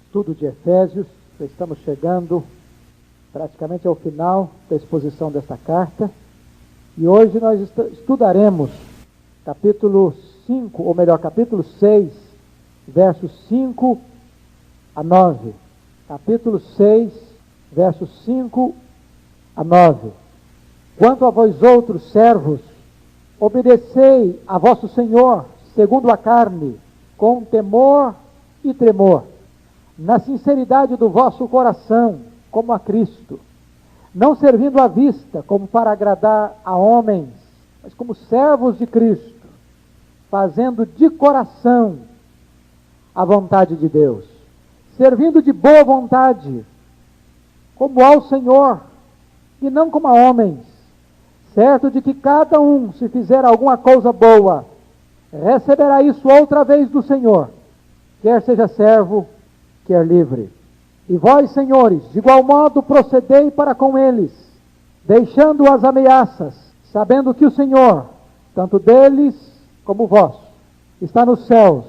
estudo de Efésios. Estamos chegando praticamente ao final da exposição desta carta. E hoje nós estudaremos capítulo 5, ou melhor, capítulo 6, versos 5 a 9. Capítulo 6, versos 5 a 9. Quanto a vós outros servos, obedecei a vosso Senhor, segundo a carne, com temor e tremor, na sinceridade do vosso coração, como a Cristo, não servindo à vista, como para agradar a homens, mas como servos de Cristo, fazendo de coração a vontade de Deus, servindo de boa vontade, como ao Senhor, e não como a homens, certo de que cada um, se fizer alguma coisa boa, receberá isso outra vez do Senhor, quer seja servo, quer livre. E vós, senhores, de igual modo procedei para com eles, deixando as ameaças, sabendo que o Senhor, tanto deles como vós, está nos céus,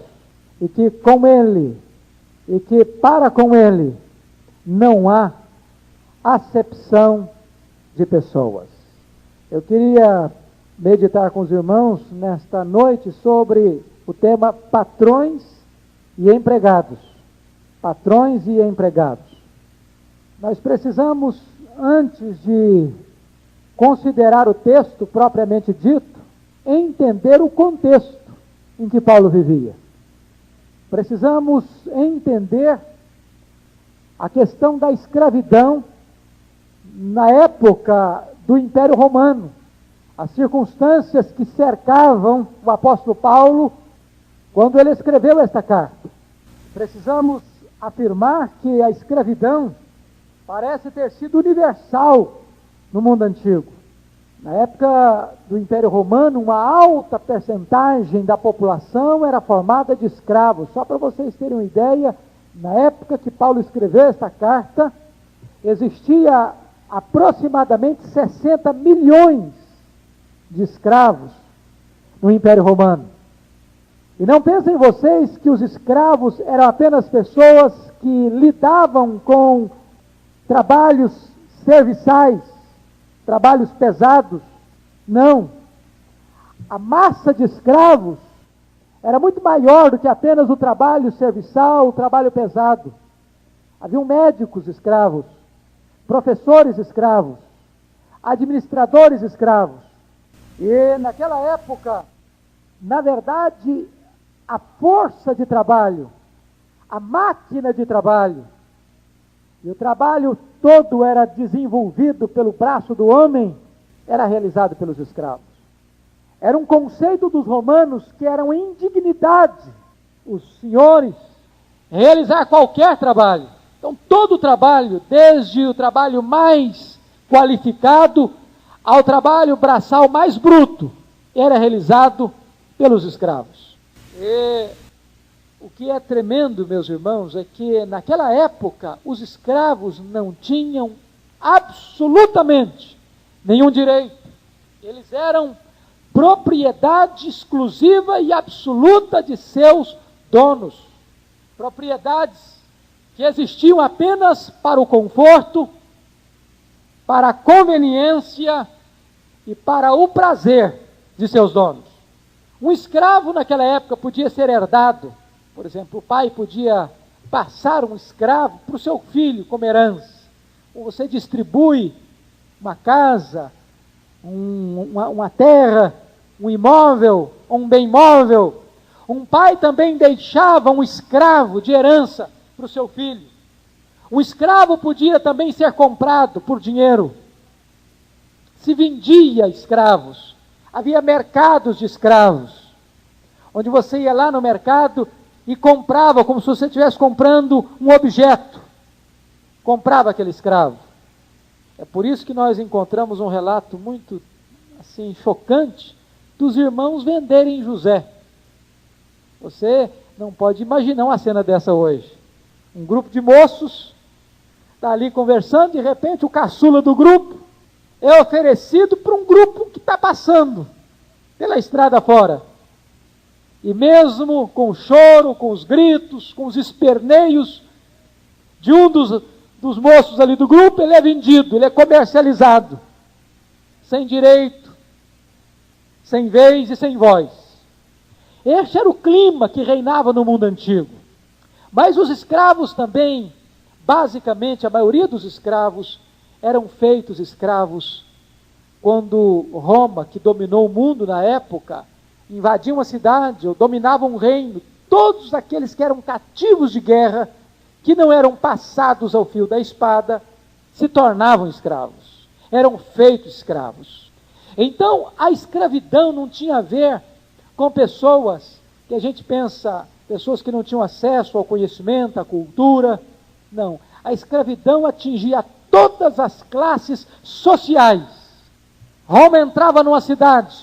e que com ele, e que para com ele, não há acepção de pessoas. Eu queria meditar com os irmãos nesta noite sobre o tema patrões e empregados. Patrões e empregados. Nós precisamos, antes de considerar o texto propriamente dito, entender o contexto em que Paulo vivia. Precisamos entender a questão da escravidão na época do Império Romano, as circunstâncias que cercavam o apóstolo Paulo quando ele escreveu esta carta. Precisamos afirmar que a escravidão parece ter sido universal no mundo antigo. Na época do Império Romano, uma alta percentagem da população era formada de escravos. Só para vocês terem uma ideia, na época que Paulo escreveu esta carta, existia aproximadamente 60 milhões de escravos no Império Romano. E não pensem vocês que os escravos eram apenas pessoas que lidavam com trabalhos serviçais, trabalhos pesados. Não. A massa de escravos era muito maior do que apenas o trabalho serviçal, o trabalho pesado. Haviam médicos escravos, professores escravos, administradores escravos. E naquela época, na verdade, a força de trabalho, a máquina de trabalho, e o trabalho todo era desenvolvido pelo braço do homem, era realizado pelos escravos. Era um conceito dos romanos que era uma indignidade os senhores realizar qualquer trabalho. Então todo o trabalho, desde o trabalho mais qualificado ao trabalho braçal mais bruto, era realizado pelos escravos. E o que é tremendo, meus irmãos, é que naquela época os escravos não tinham absolutamente nenhum direito. Eles eram propriedade exclusiva e absoluta de seus donos. Propriedades que existiam apenas para o conforto, para a conveniência e para o prazer de seus donos. Um escravo naquela época podia ser herdado. Por exemplo, o pai podia passar um escravo para o seu filho como herança. Ou você distribui uma casa, uma terra, um imóvel, um bem móvel. Um pai também deixava um escravo de herança para o seu filho. Um escravo podia também ser comprado por dinheiro. Se vendia escravos. Havia mercados de escravos, onde você ia lá no mercado e comprava, como se você estivesse comprando um objeto. Comprava aquele escravo. É por isso que nós encontramos um relato muito assim, chocante dos irmãos venderem José. Você não pode imaginar uma cena dessa hoje. Um grupo de moços está ali conversando, de repente o caçula do grupo é oferecido para um grupo que está passando pela estrada fora. E mesmo com o choro, com os gritos, com os esperneios, de um dos moços ali do grupo, ele é vendido, ele é comercializado, sem direito, sem vez e sem voz. Este era o clima que reinava no mundo antigo. Mas os escravos também, basicamente, a maioria dos escravos eram feitos escravos quando Roma, que dominou o mundo na época, invadia uma cidade ou dominava um reino. Todos aqueles que eram cativos de guerra, que não eram passados ao fio da espada, se tornavam escravos, eram feitos escravos. Então, a escravidão não tinha a ver com pessoas que a gente pensa, pessoas que não tinham acesso ao conhecimento, à cultura. Não, a escravidão atingia todas as classes sociais. Roma entrava numa cidade,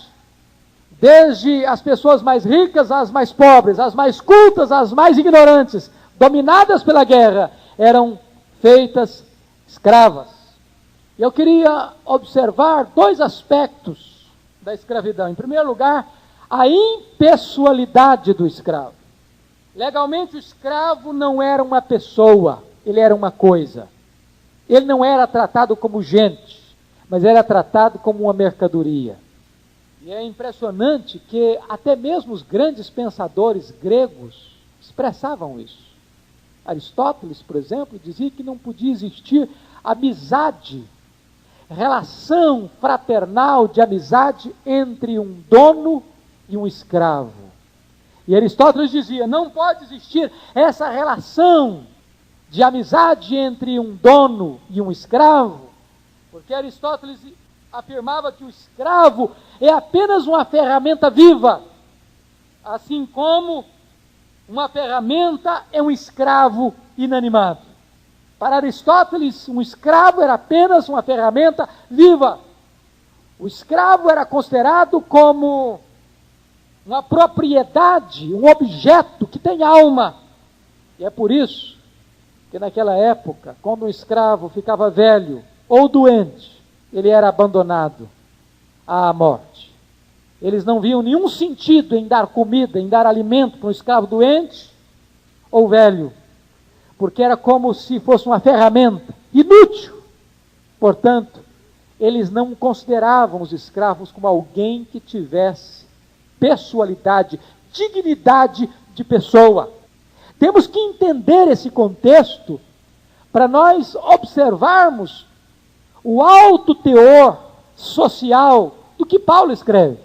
desde as pessoas mais ricas às mais pobres, as mais cultas às mais ignorantes, dominadas pela guerra, eram feitas escravas. Eu queria observar dois aspectos da escravidão. Em primeiro lugar, a impessoalidade do escravo. Legalmente, o escravo não era uma pessoa, ele era uma coisa. Ele não era tratado como gente, mas era tratado como uma mercadoria. E é impressionante que até mesmo os grandes pensadores gregos expressavam isso. Aristóteles, por exemplo, dizia que não podia existir amizade, relação fraternal de amizade entre um dono e um escravo. E Aristóteles dizia, não pode existir essa relação de amizade entre um dono e um escravo, porque Aristóteles afirmava que o escravo é apenas uma ferramenta viva, assim como uma ferramenta é um escravo inanimado. Para Aristóteles, um escravo era apenas uma ferramenta viva. O escravo era considerado como uma propriedade, um objeto que tem alma. E é por isso que naquela época, quando um escravo ficava velho ou doente, ele era abandonado à morte. Eles não viam nenhum sentido em dar comida, em dar alimento para um escravo doente ou velho, porque era como se fosse uma ferramenta inútil. Portanto, eles não consideravam os escravos como alguém que tivesse pessoalidade, dignidade de pessoa. Temos que entender esse contexto para nós observarmos o alto teor social do que Paulo escreve,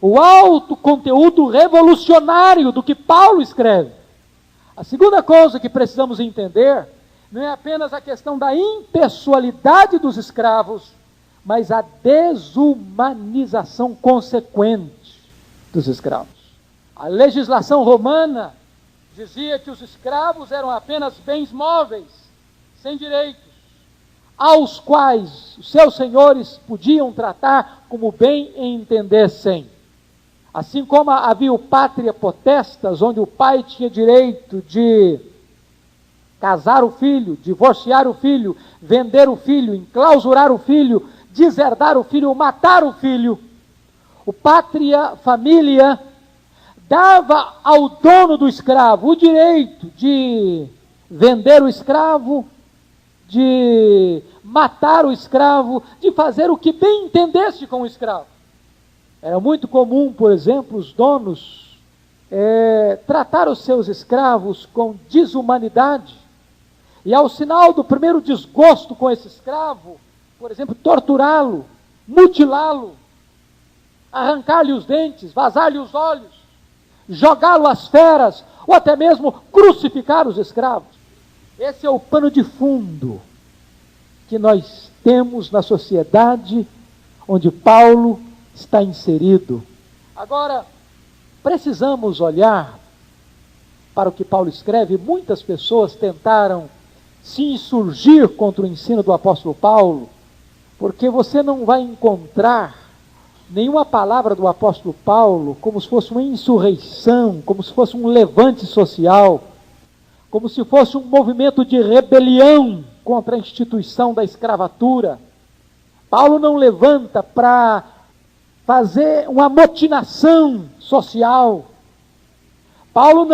o alto conteúdo revolucionário do que Paulo escreve. A segunda coisa que precisamos entender não é apenas a questão da impessoalidade dos escravos, mas a desumanização consequente dos escravos. A legislação romana dizia que os escravos eram apenas bens móveis, sem direitos, aos quais os seus senhores podiam tratar como bem entendessem. Assim como havia o pátria potestas, onde o pai tinha direito de casar o filho, divorciar o filho, vender o filho, enclausurar o filho, deserdar o filho, matar o filho. O pátria família dava ao dono do escravo o direito de vender o escravo, de matar o escravo, de fazer o que bem entendesse com o escravo. Era muito comum, por exemplo, os donos tratar os seus escravos com desumanidade, e ao sinal do primeiro desgosto com esse escravo, por exemplo, torturá-lo, mutilá-lo, arrancar-lhe os dentes, vazar-lhe os olhos, jogá-lo às feras, ou até mesmo crucificar os escravos. Esse é o pano de fundo que nós temos na sociedade onde Paulo está inserido. Agora, precisamos olhar para o que Paulo escreve. Muitas pessoas tentaram se insurgir contra o ensino do apóstolo Paulo, porque você não vai encontrar nenhuma palavra do apóstolo Paulo como se fosse uma insurreição, como se fosse um levante social, como se fosse um movimento de rebelião contra a instituição da escravatura. Paulo não levanta para fazer uma amotinação social. Paulo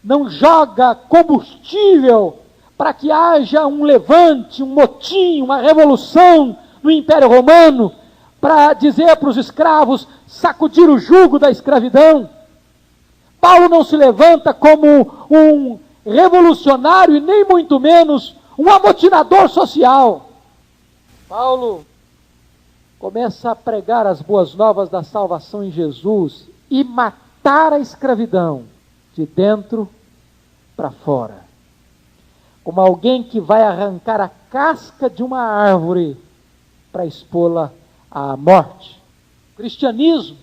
não joga combustível para que haja um levante, um motim, uma revolução no Império Romano, para dizer para os escravos sacudir o jugo da escravidão. Paulo não se levanta como um revolucionário e nem muito menos um amotinador social. Paulo começa a pregar as boas novas da salvação em Jesus e matar a escravidão de dentro para fora. Como alguém que vai arrancar a casca de uma árvore para expô-la à morte. O cristianismo,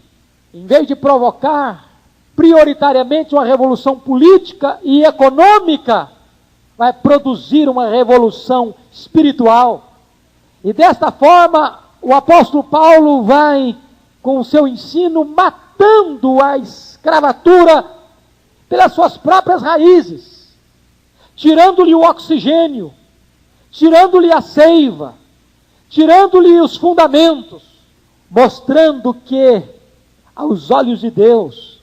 em vez de provocar prioritariamente uma revolução política e econômica, vai produzir uma revolução espiritual. E desta forma, o apóstolo Paulo vai, com o seu ensino, matando a escravatura pelas suas próprias raízes, tirando-lhe o oxigênio, tirando-lhe a seiva, tirando-lhe os fundamentos, mostrando que, aos olhos de Deus,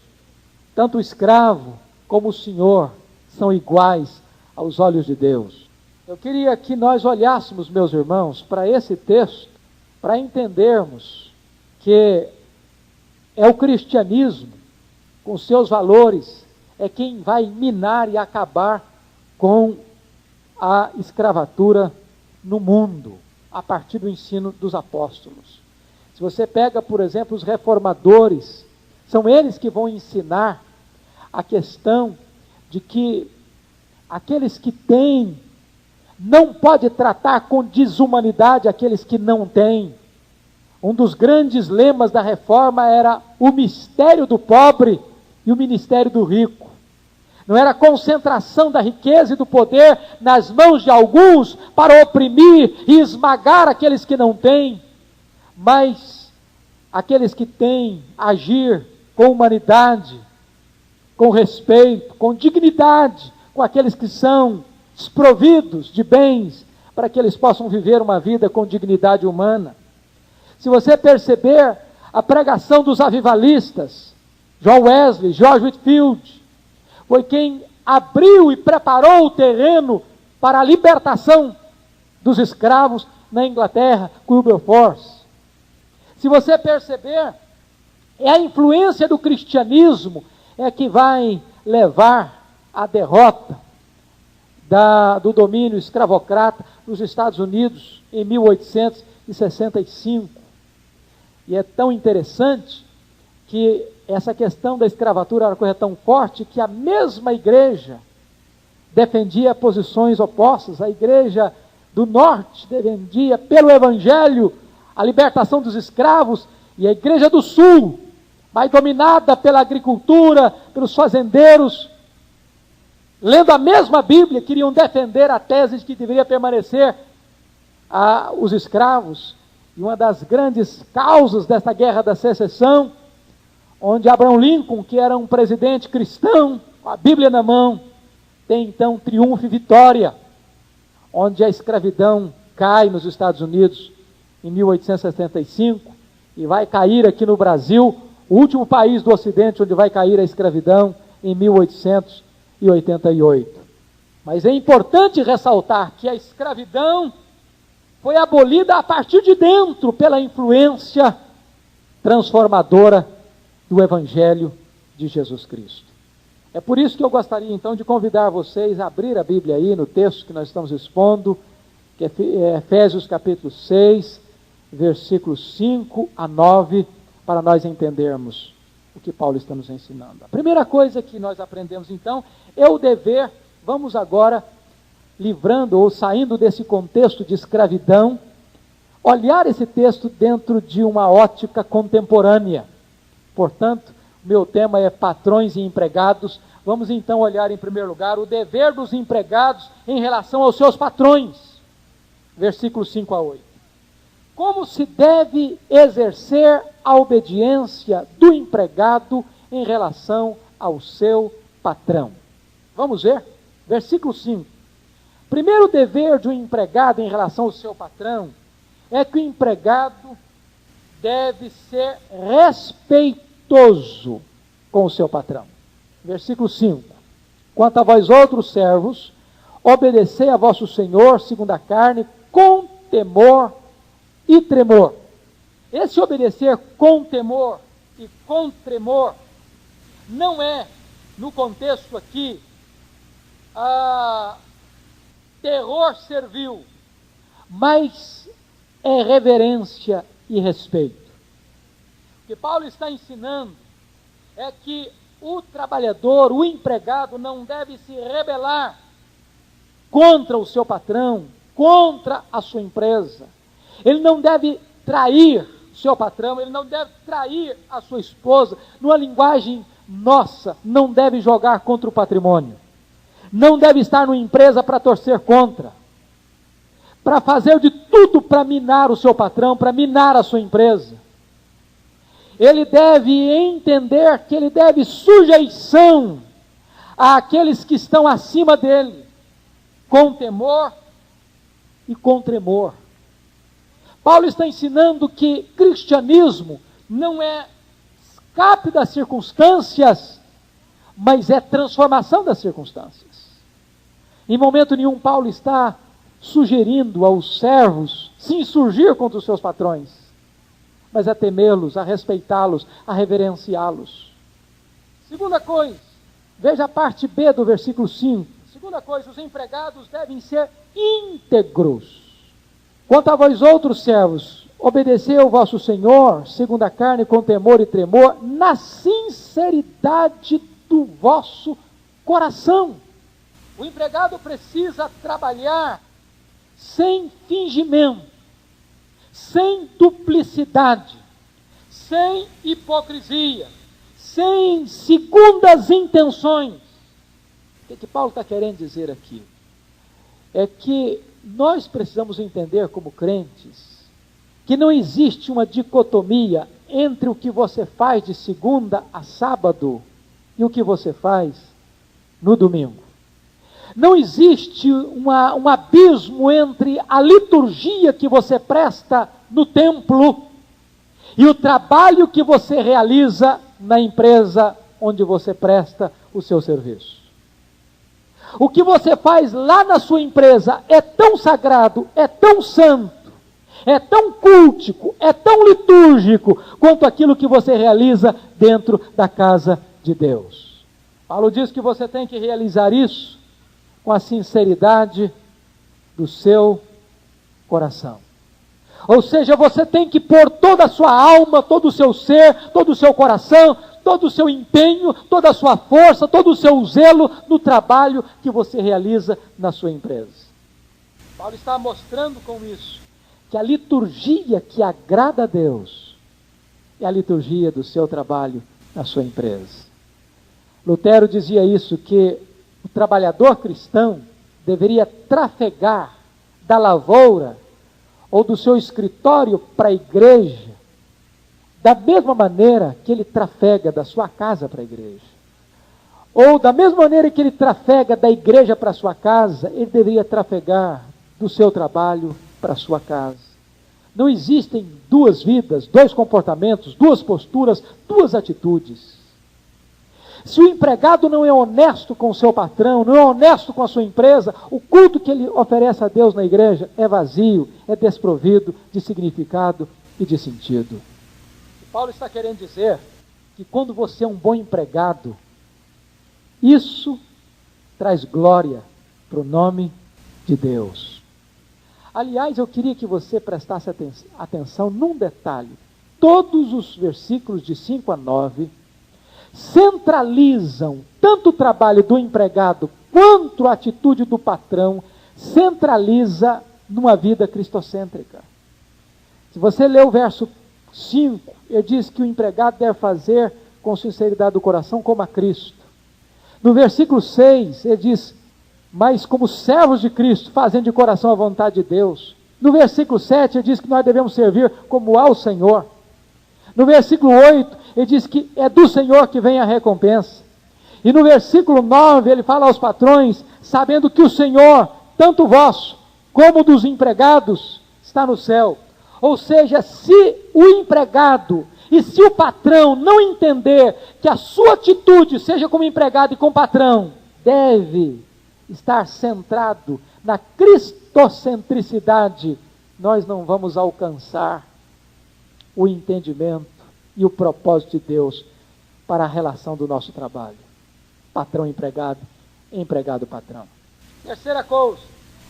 tanto o escravo como o senhor são iguais aos olhos de Deus. Eu queria que nós olhássemos, meus irmãos, para esse texto, para entendermos que é o cristianismo, com seus valores, é quem vai minar e acabar com a escravatura no mundo, a partir do ensino dos apóstolos. Se você pega, por exemplo, os reformadores, são eles que vão ensinar a questão de que aqueles que têm não pode tratar com desumanidade aqueles que não têm. Um dos grandes lemas da reforma era o mistério do pobre e o ministério do rico. Não era a concentração da riqueza e do poder nas mãos de alguns para oprimir e esmagar aqueles que não têm, mas aqueles que têm agir com humanidade, com respeito, com dignidade, com aqueles que são desprovidos de bens, para que eles possam viver uma vida com dignidade humana. Se você perceber a pregação dos avivalistas, John Wesley, George Whitefield, foi quem abriu e preparou o terreno para a libertação dos escravos na Inglaterra, com Wilberforce. Se você perceber, é a influência do cristianismo é que vai levar à derrota do domínio escravocrata nos Estados Unidos em 1865. E é tão interessante que essa questão da escravatura era uma coisa tão forte que a mesma igreja defendia posições opostas. A igreja do norte defendia pelo evangelho a libertação dos escravos, e a igreja do sul, mais dominada pela agricultura, pelos fazendeiros, lendo a mesma Bíblia, queriam defender a tese de que deveria permanecer os escravos. E uma das grandes causas desta guerra da secessão, onde Abraham Lincoln, que era um presidente cristão, com a Bíblia na mão, tem então triunfo e vitória, onde a escravidão cai nos Estados Unidos em 1875, e vai cair aqui no Brasil, o último país do Ocidente onde vai cair a escravidão, em 1888. Mas é importante ressaltar que a escravidão foi abolida a partir de dentro, pela influência transformadora do Evangelho de Jesus Cristo. É por isso que eu gostaria então de convidar vocês a abrir a Bíblia aí no texto que nós estamos expondo, que é Efésios capítulo 6, versículos 5 a 9, para nós entendermos o que Paulo está nos ensinando. A primeira coisa que nós aprendemos então é o dever, vamos agora, livrando ou saindo desse contexto de escravidão, olhar esse texto dentro de uma ótica contemporânea. Portanto, meu tema é patrões e empregados. Vamos então olhar em primeiro lugar o dever dos empregados em relação aos seus patrões. Versículos 5 a 8. Como se deve exercer a obediência do empregado em relação ao seu patrão? Vamos ver? Versículo 5. Primeiro dever de um empregado em relação ao seu patrão é que o empregado deve ser respeitoso com o seu patrão. Versículo 5. Quanto a vós outros servos, obedecei a vosso Senhor, segundo a carne, com temor e tremor. Esse obedecer com temor e com tremor não é, no contexto aqui, terror servil, mas é reverência e respeito. O que Paulo está ensinando é que o trabalhador, o empregado, não deve se rebelar contra o seu patrão, contra a sua empresa. Ele não deve trair o seu patrão, ele não deve trair a sua esposa. Numa linguagem nossa, não deve jogar contra o patrimônio. Não deve estar numa empresa para torcer contra, para fazer de tudo para minar o seu patrão, para minar a sua empresa. Ele deve entender que ele deve sujeição àqueles que estão acima dele, com temor e com tremor. Paulo está ensinando que cristianismo não é escape das circunstâncias, mas é transformação das circunstâncias. Em momento nenhum Paulo está sugerindo aos servos se insurgir contra os seus patrões, mas a temê-los, a respeitá-los, a reverenciá-los. Segunda coisa, veja a parte B do versículo 5. Segunda coisa, os empregados devem ser íntegros. Quanto a vós outros servos, obedecei ao vosso Senhor, segundo a carne, com temor e tremor, na sinceridade do vosso coração. O empregado precisa trabalhar sem fingimento, sem duplicidade, sem hipocrisia, sem segundas intenções. O que Paulo está querendo dizer aqui? É que nós precisamos entender como crentes, que não existe uma dicotomia entre o que você faz de segunda a sábado e o que você faz no domingo. Não existe um abismo entre a liturgia que você presta no templo e o trabalho que você realiza na empresa onde você presta o seu serviço. O que você faz lá na sua empresa é tão sagrado, é tão santo, é tão cultico, é tão litúrgico, quanto aquilo que você realiza dentro da casa de Deus. Paulo diz que você tem que realizar isso com a sinceridade do seu coração. Ou seja, você tem que pôr toda a sua alma, todo o seu ser, todo o seu coração, todo o seu empenho, toda a sua força, todo o seu zelo no trabalho que você realiza na sua empresa. Paulo está mostrando com isso que a liturgia que agrada a Deus é a liturgia do seu trabalho na sua empresa. Lutero dizia isso, que o trabalhador cristão deveria trafegar da lavoura ou do seu escritório para a igreja, da mesma maneira que ele trafega da sua casa para a igreja. Ou da mesma maneira que ele trafega da igreja para a sua casa, ele deveria trafegar do seu trabalho para a sua casa. Não existem duas vidas, dois comportamentos, duas posturas, duas atitudes. Se o empregado não é honesto com o seu patrão, não é honesto com a sua empresa, o culto que ele oferece a Deus na igreja é vazio, é desprovido de significado e de sentido. Paulo está querendo dizer que quando você é um bom empregado, isso traz glória para o nome de Deus. Aliás, eu queria que você prestasse atenção num detalhe. Todos os versículos de 5 a 9 centralizam tanto o trabalho do empregado quanto a atitude do patrão, centraliza numa vida cristocêntrica. Se você ler o verso 5, ele diz que o empregado deve fazer com sinceridade do coração como a Cristo. No versículo 6, ele diz, mas como servos de Cristo, fazendo de coração a vontade de Deus. No versículo 7, ele diz que nós devemos servir como ao Senhor. No versículo 8, ele diz que é do Senhor que vem a recompensa. E no versículo 9, ele fala aos patrões, sabendo que o Senhor, tanto vosso, como dos empregados, está no céu. Ou seja, se o empregado e se o patrão não entender que a sua atitude, seja como empregado e como patrão, deve estar centrado na cristocentricidade, nós não vamos alcançar o entendimento e o propósito de Deus para a relação do nosso trabalho. Patrão-empregado, empregado-patrão. Terceira coisa,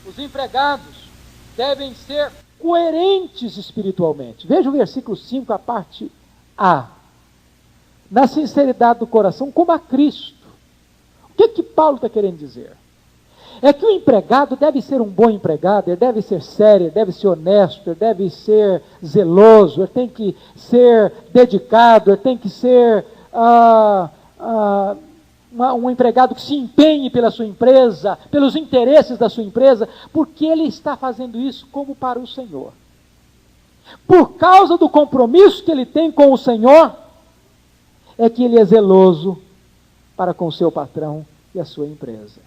os empregados devem ser coerentes espiritualmente. Veja o versículo 5, a parte A. Na sinceridade do coração, como a Cristo. O que Paulo está querendo dizer? É que o empregado deve ser um bom empregado, ele deve ser sério, ele deve ser honesto, ele deve ser zeloso, ele tem que ser dedicado, ele tem que ser um empregado que se empenhe pela sua empresa, pelos interesses da sua empresa, porque ele está fazendo isso como para o Senhor. Por causa do compromisso que ele tem com o Senhor, é que ele é zeloso para com o seu patrão e a sua empresa.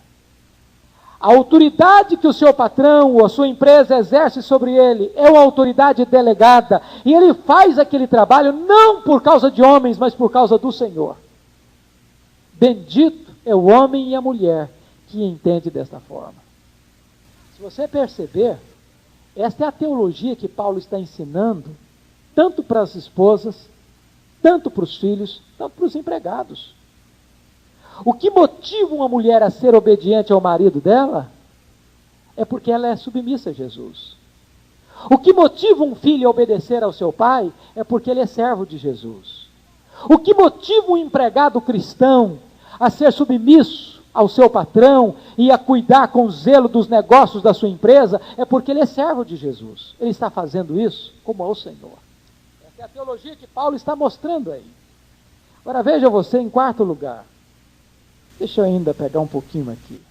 A autoridade que o seu patrão ou a sua empresa exerce sobre ele é uma autoridade delegada, e ele faz aquele trabalho não por causa de homens, mas por causa do Senhor. Bendito é o homem e a mulher que entende desta forma. Se você perceber, esta é a teologia que Paulo está ensinando, tanto para as esposas, tanto para os filhos, tanto para os empregados. O que motiva uma mulher a ser obediente ao marido dela é porque ela é submissa a Jesus. O que motiva um filho a obedecer ao seu pai é porque ele é servo de Jesus. O que motiva um empregado cristão a ser submisso ao seu patrão e a cuidar com zelo dos negócios da sua empresa é porque ele é servo de Jesus. Ele está fazendo isso como ao Senhor. Essa é a teologia que Paulo está mostrando aí. Agora veja você em quarto lugar. Deixa eu ainda pegar um pouquinho aqui.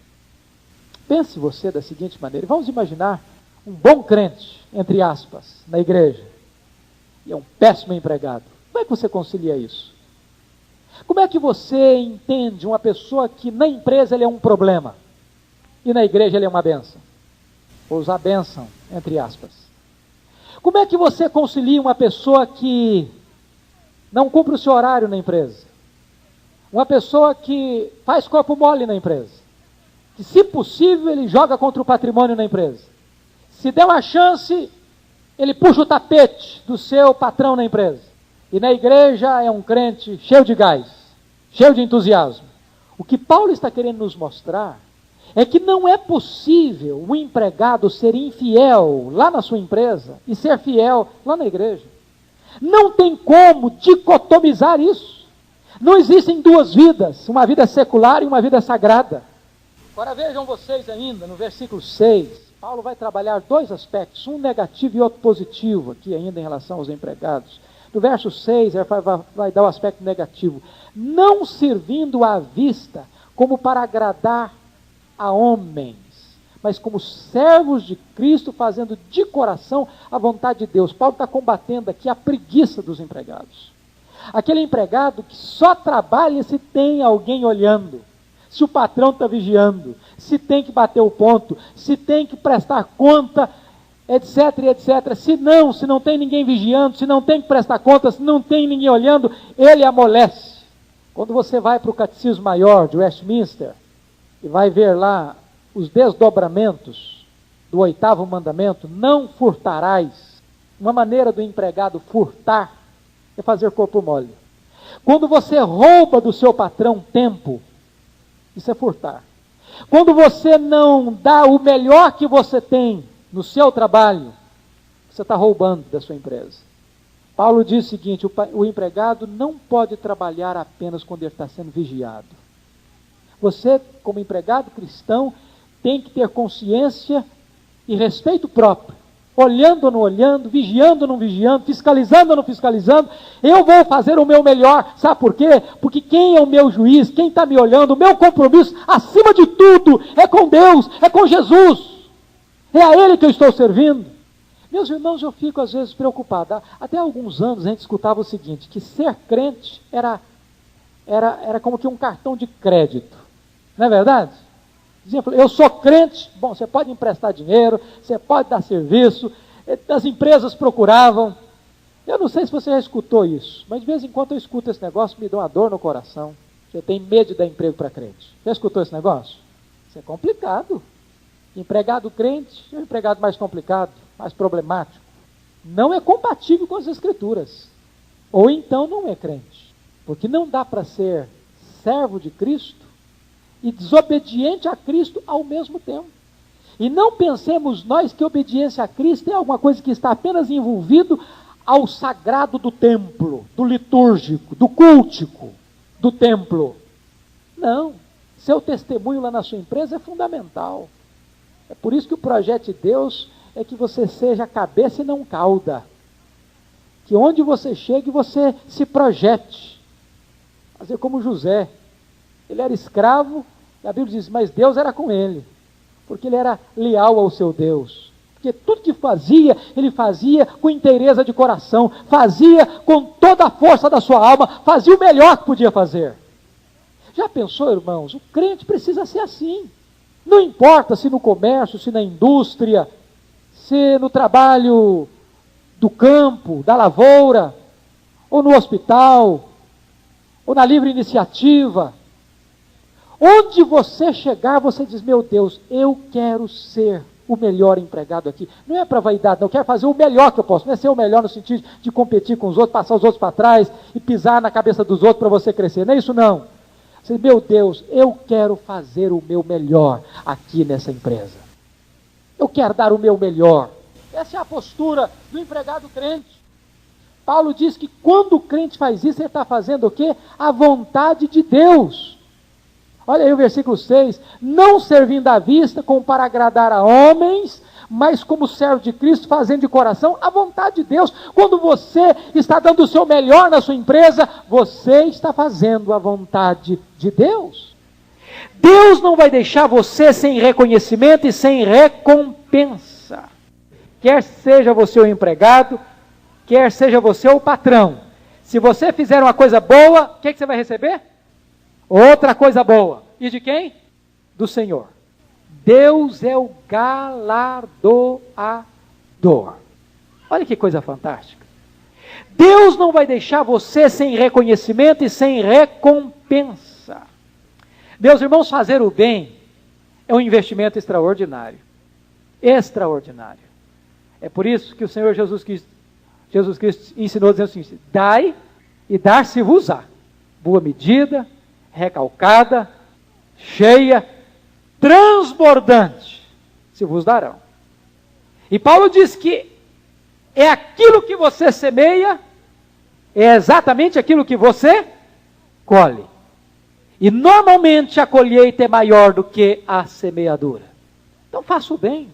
Pense você da seguinte maneira. Vamos imaginar um bom crente, entre aspas, na igreja. E é um péssimo empregado. Como é que você concilia isso? Como é que você entende uma pessoa que na empresa ele é um problema e na igreja ele é uma bênção? Vou usar bênção, entre aspas. Como é que você concilia uma pessoa que não cumpre o seu horário na empresa? Uma pessoa que faz corpo mole na empresa, que se possível ele joga contra o patrimônio na empresa. Se der uma chance, ele puxa o tapete do seu patrão na empresa. E na igreja é um crente cheio de gás, cheio de entusiasmo. O que Paulo está querendo nos mostrar é que não é possível um empregado ser infiel lá na sua empresa e ser fiel lá na igreja. Não tem como dicotomizar isso. Não existem duas vidas, uma vida secular e uma vida sagrada. Agora vejam vocês ainda, no versículo 6, Paulo vai trabalhar dois aspectos, um negativo e outro positivo, aqui ainda em relação aos empregados. No verso 6, ele vai dar o aspecto negativo. Não servindo à vista como para agradar a homens, mas como servos de Cristo, fazendo de coração a vontade de Deus. Paulo está combatendo aqui a preguiça dos empregados. Aquele empregado que só trabalha se tem alguém olhando, se o patrão está vigiando, se tem que bater o ponto, se tem que prestar conta, etc, etc. Se não tem ninguém vigiando, se não tem que prestar conta, se não tem ninguém olhando, ele amolece. Quando você vai para o Catecismo Maior de Westminster e vai ver lá os desdobramentos do 8º mandamento, não furtarás. Uma maneira do empregado furtar é fazer corpo mole. Quando você rouba do seu patrão tempo, isso é furtar. Quando você não dá o melhor que você tem no seu trabalho, você está roubando da sua empresa. Paulo diz o seguinte: o empregado não pode trabalhar apenas quando ele está sendo vigiado. Você, como empregado cristão, tem que ter consciência e respeito próprio. Olhando ou não olhando, vigiando ou não vigiando, fiscalizando ou não fiscalizando, eu vou fazer o meu melhor. Sabe por quê? Porque quem é o meu juiz, quem está me olhando, o meu compromisso, acima de tudo, é com Deus, é com Jesus. É a Ele que eu estou servindo. Meus irmãos, eu fico às vezes preocupado. Até alguns anos a gente escutava o seguinte, que ser crente era como que um cartão de crédito. Não é verdade? Eu sou crente, bom, você pode emprestar dinheiro, você pode dar serviço, as empresas procuravam. Eu não sei se você já escutou isso, mas de vez em quando eu escuto esse negócio, me dá uma dor no coração. Eu tenho medo de dar emprego para crente. Já escutou esse negócio? Isso é complicado. Empregado crente é um empregado mais complicado, mais problemático. Não é compatível com as Escrituras. Ou então não é crente. Porque não dá para ser servo de Cristo e desobediente a Cristo ao mesmo tempo. E não pensemos nós que obediência a Cristo é alguma coisa que está apenas envolvido ao sagrado do templo, do litúrgico, do cultico, do templo. Não. Seu testemunho lá na sua empresa é fundamental. É por isso que o projeto de Deus é que você seja cabeça e não cauda. Que onde você chegue, você se projete. Fazer como José. Ele era escravo, e a Bíblia diz, mas Deus era com ele. Porque ele era leal ao seu Deus. Porque tudo que fazia, ele fazia com inteireza de coração. Fazia com toda a força da sua alma. Fazia o melhor que podia fazer. Já pensou, irmãos? O crente precisa ser assim. Não importa se no comércio, se na indústria, se no trabalho do campo, da lavoura, ou no hospital, ou na livre iniciativa. Onde você chegar, você diz, meu Deus, eu quero ser o melhor empregado aqui. Não é para vaidade, não, eu quero fazer o melhor que eu posso. Não é ser o melhor no sentido de competir com os outros, passar os outros para trás e pisar na cabeça dos outros para você crescer. Não é isso não. Você diz, meu Deus, eu quero fazer o meu melhor aqui nessa empresa. Eu quero dar o meu melhor. Essa é a postura do empregado crente. Paulo diz que quando o crente faz isso, ele está fazendo o quê? A vontade de Deus. Olha aí o versículo 6. Não servindo à vista como para agradar a homens, mas como servo de Cristo, fazendo de coração a vontade de Deus. Quando você está dando o seu melhor na sua empresa, você está fazendo a vontade de Deus. Deus não vai deixar você sem reconhecimento e sem recompensa. Quer seja você o empregado, quer seja você o patrão. Se você fizer uma coisa boa, o que você vai receber? Outra coisa boa. E de quem? Do Senhor. Deus é o galardoador. Olha que coisa fantástica. Deus não vai deixar você sem reconhecimento e sem recompensa. Meus irmãos, fazer o bem é um investimento extraordinário. Extraordinário. É por isso que o Senhor Jesus Cristo ensinou dizendo assim, dai e dar-se-vos-á. Boa medida, recalcada, cheia, transbordante, se vos darão. E Paulo diz que é aquilo que você semeia, é exatamente aquilo que você colhe. E normalmente a colheita é maior do que a semeadura. Então faça o bem.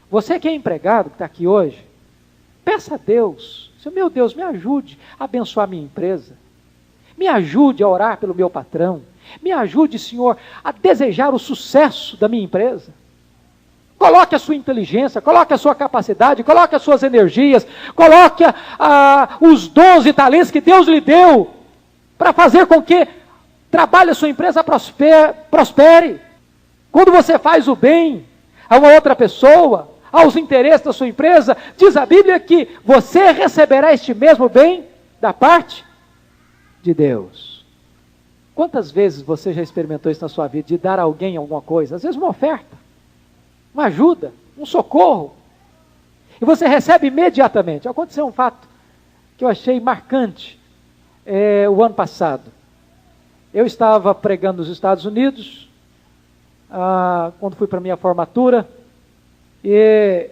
Você que é empregado, que está aqui hoje, peça a Deus, meu Deus, me ajude a abençoar a minha empresa. Me ajude a orar pelo meu patrão. Me ajude, Senhor, a desejar o sucesso da minha empresa. Coloque a sua inteligência, coloque a sua capacidade, coloque as suas energias, coloque os dons e talentos que Deus lhe deu para fazer com que trabalhe a sua empresa prospere. Quando você faz o bem a uma outra pessoa, aos interesses da sua empresa, diz a Bíblia que você receberá este mesmo bem da parte de Deus. Quantas vezes você já experimentou isso na sua vida, de dar a alguém alguma coisa? Às vezes uma oferta, uma ajuda, um socorro, e você recebe imediatamente. Aconteceu um fato que eu achei marcante o ano passado. Eu estava pregando nos Estados Unidos, quando fui para a minha formatura, e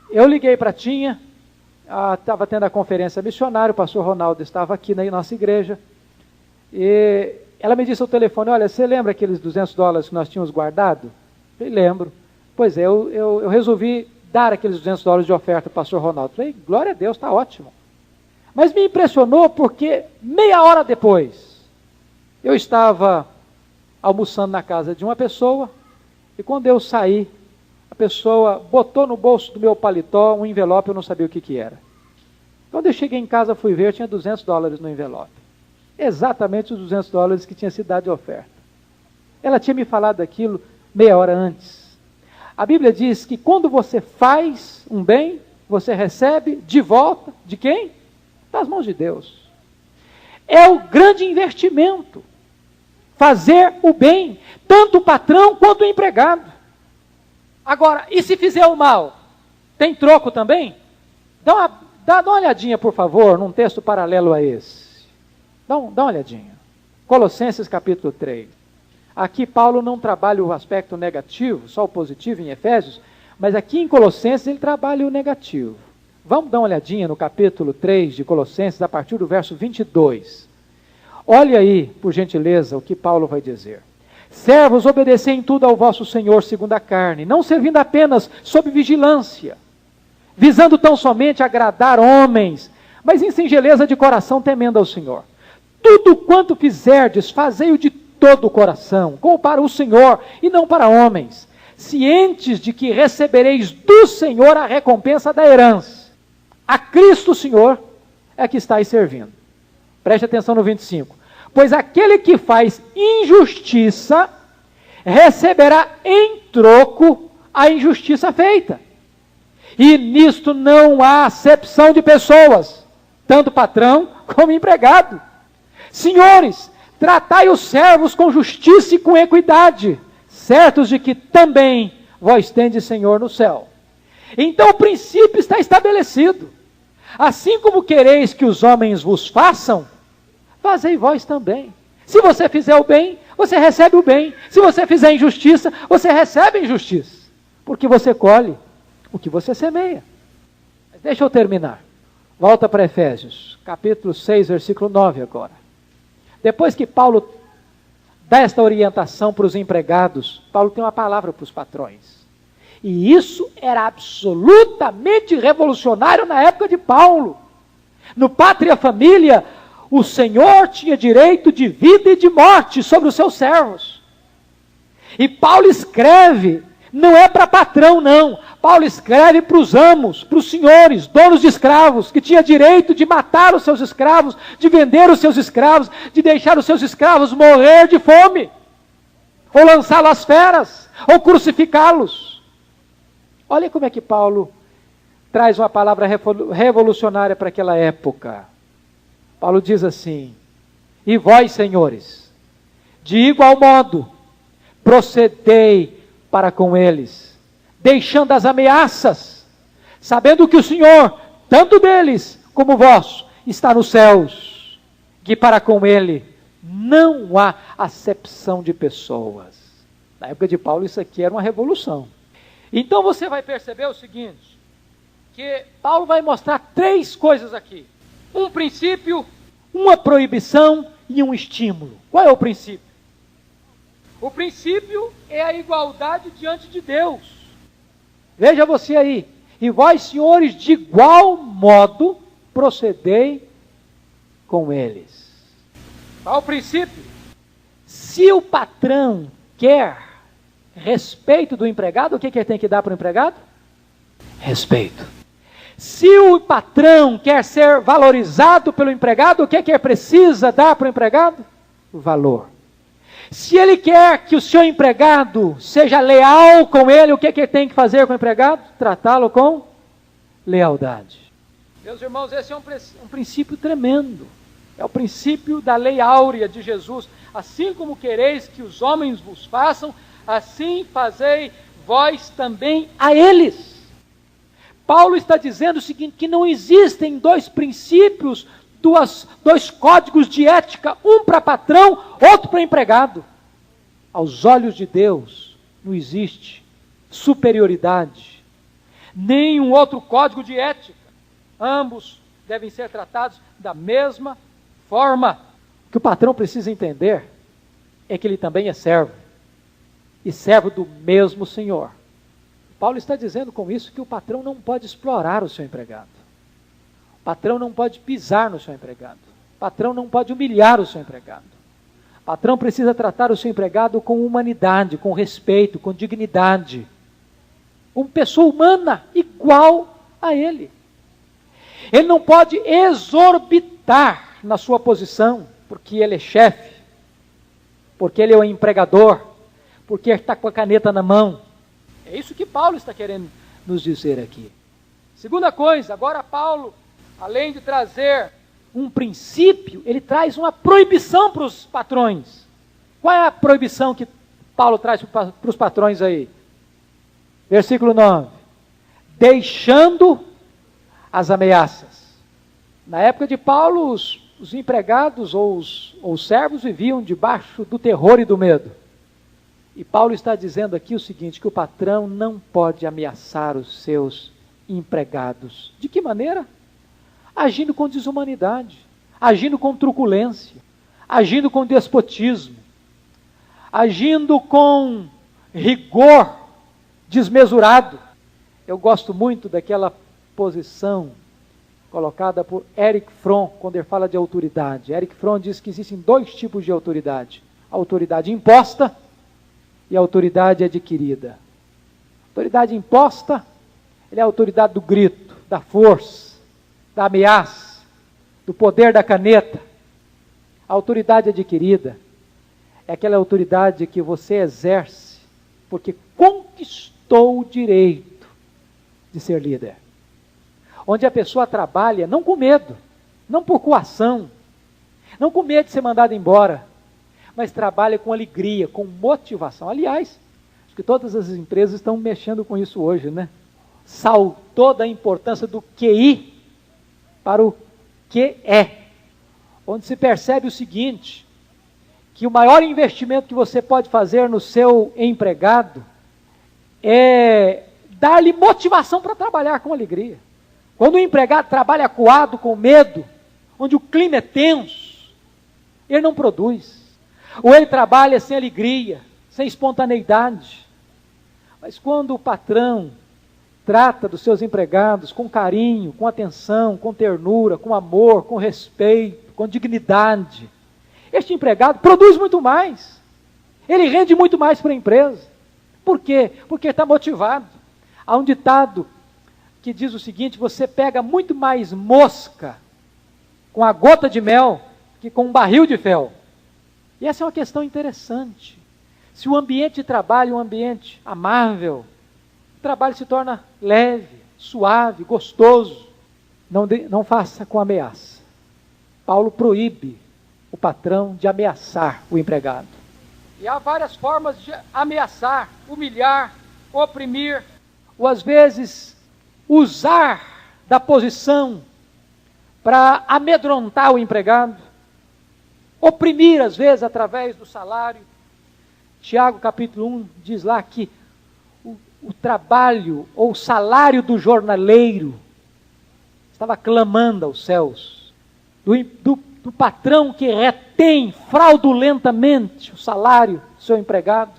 eu liguei para a Tinha, estava tendo a conferência missionária, o pastor Ronaldo estava aqui na nossa igreja, e ela me disse ao telefone, olha, você lembra aqueles $200 que nós tínhamos guardado? Eu falei, lembro. Pois é, eu resolvi dar aqueles $200 de oferta para o pastor Ronaldo. Eu falei, glória a Deus, está ótimo. Mas me impressionou porque meia hora depois, eu estava almoçando na casa de uma pessoa, e quando eu saí, a pessoa botou no bolso do meu paletó um envelope, eu não sabia o que era. Quando eu cheguei em casa, fui ver, eu tinha $200 no envelope. Exatamente os $200 que tinha sido dado de oferta. Ela tinha me falado daquilo meia hora antes. A Bíblia diz que quando você faz um bem, você recebe de volta, de quem? Das mãos de Deus. É o grande investimento. fazer o bem, tanto o patrão quanto o empregado. Agora, e se fizer o mal? Tem troco também? Dá uma olhadinha, por favor, num texto paralelo a esse. Dá uma olhadinha. Colossenses capítulo 3. Aqui Paulo não trabalha o aspecto negativo, só o positivo em Efésios, mas aqui em Colossenses ele trabalha o negativo. Vamos dar uma olhadinha no capítulo 3 de Colossenses, a partir do verso 22. Olha aí, por gentileza, o que Paulo vai dizer. Servos, obedecei em tudo ao vosso Senhor segundo a carne, não servindo apenas sob vigilância, visando tão somente agradar homens, mas em singeleza de coração temendo ao Senhor. Tudo quanto fizerdes, fazei-o de todo o coração, como para o Senhor e não para homens, cientes de que recebereis do Senhor a recompensa da herança. A Cristo Senhor é que estáis servindo. Preste atenção no 25. Pois aquele que faz injustiça, receberá em troco a injustiça feita. E nisto não há acepção de pessoas, tanto patrão como empregado. Senhores, tratai os servos com justiça e com equidade, certos de que também vós tendes Senhor no céu. Então o princípio está estabelecido. Assim como quereis que os homens vos façam, fazei vós também. Se você fizer o bem, você recebe o bem. Se você fizer injustiça, você recebe injustiça. Porque você colhe o que você semeia. Mas deixa eu terminar. Volta para Efésios, capítulo 6, versículo 9 agora. Depois que Paulo dá esta orientação para os empregados, Paulo tem uma palavra para os patrões. E isso era absolutamente revolucionário na época de Paulo. No Pátria Família, o Senhor tinha direito de vida e de morte sobre os seus servos. E Paulo escreve, não é para patrão não, Paulo escreve para os amos, para os senhores, donos de escravos, que tinha direito de matar os seus escravos, de vender os seus escravos, de deixar os seus escravos morrer de fome, ou lançá-los às feras, ou crucificá-los. Olha como é que Paulo traz uma palavra revolucionária para aquela época. Paulo diz assim: e vós, senhores, de igual modo, procedei para com eles, deixando as ameaças, sabendo que o Senhor, tanto deles como vós, está nos céus, que para com ele não há acepção de pessoas. Na época de Paulo isso aqui era uma revolução. Então você vai perceber o seguinte, que Paulo vai mostrar três coisas aqui. Um princípio, uma proibição e um estímulo. Qual é o princípio? O princípio é a igualdade diante de Deus. Veja você aí. E vós, senhores, de igual modo procedei com eles. Qual o princípio? Se o patrão quer respeito do empregado, o que ele tem que dar para o empregado? Respeito. Se o patrão quer ser valorizado pelo empregado, o que ele precisa dar para o empregado? Valor. Se ele quer que o seu empregado seja leal com ele, o que ele tem que fazer com o empregado? Tratá-lo com lealdade. Meus irmãos, esse é um princípio tremendo. É o princípio da lei áurea de Jesus. Assim como quereis que os homens vos façam, assim fazei vós também a eles. Paulo está dizendo o seguinte, que não existem dois princípios, dois códigos de ética, um para patrão, outro para empregado. Aos olhos de Deus não existe superioridade, nenhum outro código de ética. Ambos devem ser tratados da mesma forma. O que o patrão precisa entender é que ele também é servo, e servo do mesmo Senhor. Paulo está dizendo com isso que o patrão não pode explorar o seu empregado. O patrão não pode pisar no seu empregado. O patrão não pode humilhar o seu empregado. O patrão precisa tratar o seu empregado com humanidade, com respeito, com dignidade. Uma pessoa humana igual a ele. Ele não pode exorbitar na sua posição, porque ele é chefe, porque ele é o empregador, porque ele está com a caneta na mão. É isso que Paulo está querendo nos dizer aqui. Segunda coisa, agora Paulo, além de trazer um princípio, ele traz uma proibição para os patrões. Qual é a proibição que Paulo traz para os patrões aí? Versículo 9. Deixando as ameaças. Na época de Paulo, os empregados ou os servos viviam debaixo do terror e do medo. E Paulo está dizendo aqui o seguinte, que o patrão não pode ameaçar os seus empregados. De que maneira? Agindo com desumanidade, agindo com truculência, agindo com despotismo, agindo com rigor desmesurado. Eu gosto muito daquela posição colocada por Erich Fromm, quando ele fala de autoridade. Erich Fromm diz que existem dois tipos de autoridade. A autoridade imposta e a autoridade adquirida. A autoridade imposta, ele é a autoridade do grito, da força, da ameaça, do poder da caneta. A autoridade adquirida é aquela autoridade que você exerce porque conquistou o direito de ser líder. Onde a pessoa trabalha não com medo, não por coação, não com medo de ser mandado embora, mas trabalha com alegria, com motivação. Aliás, acho que todas as empresas estão mexendo com isso hoje, né? Saltou da importância do QI para o QE, onde se percebe o seguinte, que o maior investimento que você pode fazer no seu empregado é dar-lhe motivação para trabalhar com alegria. Quando o empregado trabalha acuado, com medo, onde o clima é tenso, ele não produz. Ou ele trabalha sem alegria, sem espontaneidade. Mas quando o patrão trata dos seus empregados com carinho, com atenção, com ternura, com amor, com respeito, com dignidade, este empregado produz muito mais. Ele rende muito mais para a empresa. Por quê? Porque está motivado. Há um ditado que diz o seguinte, você pega muito mais mosca com a gota de mel que com um barril de fel. E essa é uma questão interessante. Se o ambiente de trabalho é um ambiente amável, o trabalho se torna leve, suave, gostoso. Não faça com ameaça. Paulo proíbe o patrão de ameaçar o empregado. E há várias formas de ameaçar, humilhar, oprimir, ou às vezes usar da posição para amedrontar o empregado, oprimir às vezes através do salário. Tiago capítulo 1 diz lá que o trabalho ou o salário do jornaleiro estava clamando aos céus, do patrão que retém fraudulentamente o salário do seu empregado,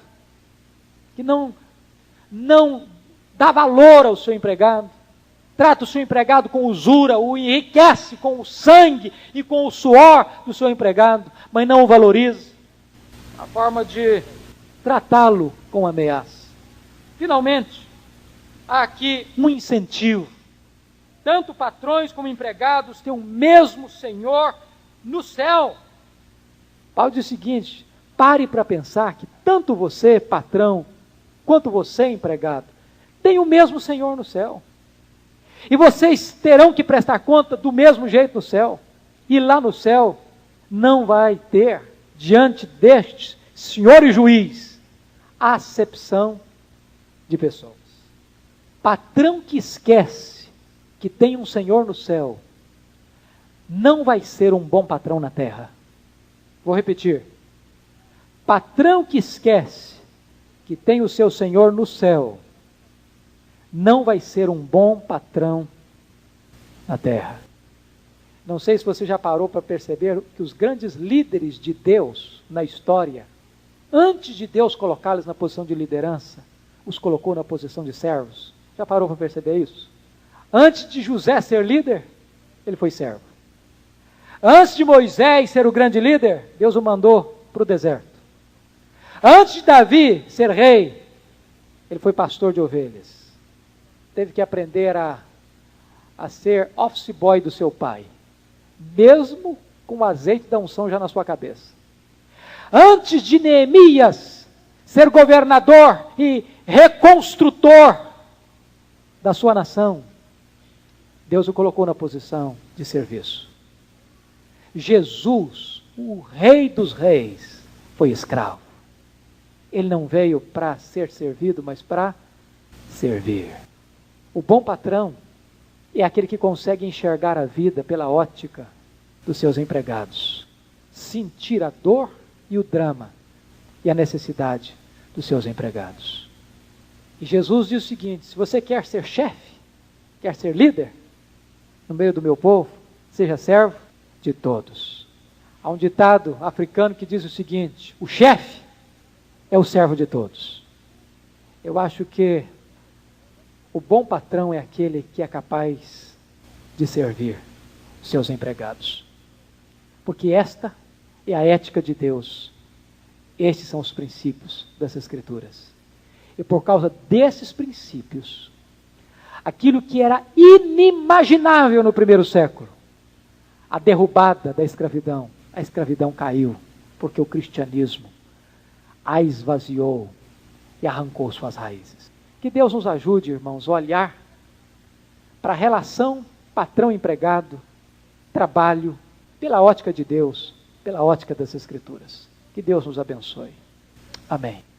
que não dá valor ao seu empregado, trata o seu empregado com usura, o enriquece com o sangue e com o suor do seu empregado, mas não o valoriza. A forma de tratá-lo com ameaça. Finalmente, há aqui um incentivo. Tanto patrões como empregados têm o mesmo Senhor no céu. Paulo diz o seguinte, pare para pensar que tanto você, patrão, quanto você, empregado, tem o mesmo Senhor no céu. E vocês terão que prestar conta do mesmo jeito no céu. E lá no céu não vai ter, diante deste Senhor e Juiz, acepção de pessoas. Patrão que esquece que tem um Senhor no céu, não vai ser um bom patrão na terra. Vou repetir. Patrão que esquece que tem o seu Senhor no céu, não vai ser um bom patrão na terra. Não sei se você já parou para perceber que os grandes líderes de Deus na história, antes de Deus colocá-los na posição de liderança, os colocou na posição de servos. Já parou para perceber isso? Antes de José ser líder, ele foi servo. Antes de Moisés ser o grande líder, Deus o mandou para o deserto. Antes de Davi ser rei, ele foi pastor de ovelhas. Teve que aprender a ser office boy do seu pai, mesmo com o azeite da unção já na sua cabeça. Antes de Neemias ser governador e reconstrutor da sua nação, Deus o colocou na posição de serviço. Jesus, o Rei dos Reis, foi escravo. Ele não veio para ser servido, mas para servir. O bom patrão é aquele que consegue enxergar a vida pela ótica dos seus empregados, sentir a dor e o drama e a necessidade dos seus empregados. E Jesus diz o seguinte: se você quer ser chefe, quer ser líder no meio do meu povo, seja servo de todos. Há um ditado africano que diz o seguinte: o chefe é o servo de todos. Eu acho que o bom patrão é aquele que é capaz de servir seus empregados. Porque esta é a ética de Deus. Estes são os princípios das Escrituras. E por causa desses princípios, aquilo que era inimaginável no primeiro século, a derrubada da escravidão, a escravidão caiu, porque o cristianismo a esvaziou e arrancou suas raízes. Que Deus nos ajude, irmãos, a olhar para a relação patrão-empregado, trabalho, pela ótica de Deus, pela ótica das Escrituras. Que Deus nos abençoe. Amém.